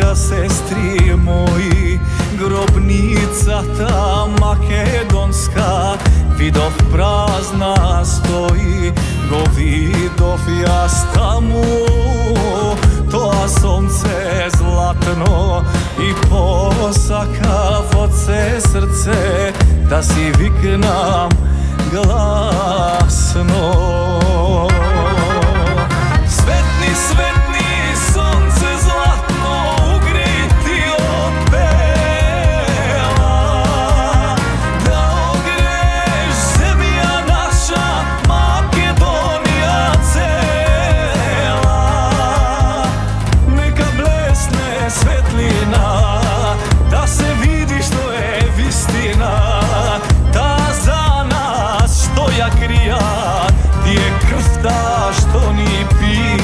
braća, sestri moji, grobnica ta makedonska vidov prazna stoji, go vidov jas tamu, to sonce zlatno i posakavo ce srce, da si viknam glasno. Svetni, svetni, sonce zlatno, ugriti od bela, da ogreš zemlja naša, Makedonija cela. Neka blesne svetlina, da se vidi što je vistina, ta za nas što ja krija, ti je krv ta što ni pija.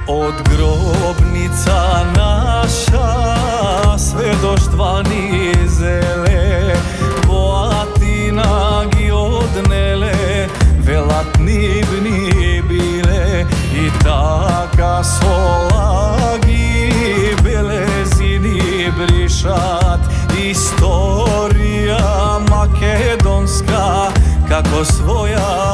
Od grobnica naša sve do Štvani zele, Boatina gi odnele, velatnivni bile i taka solagi belezini brišat. Istorija makedonska kako svoja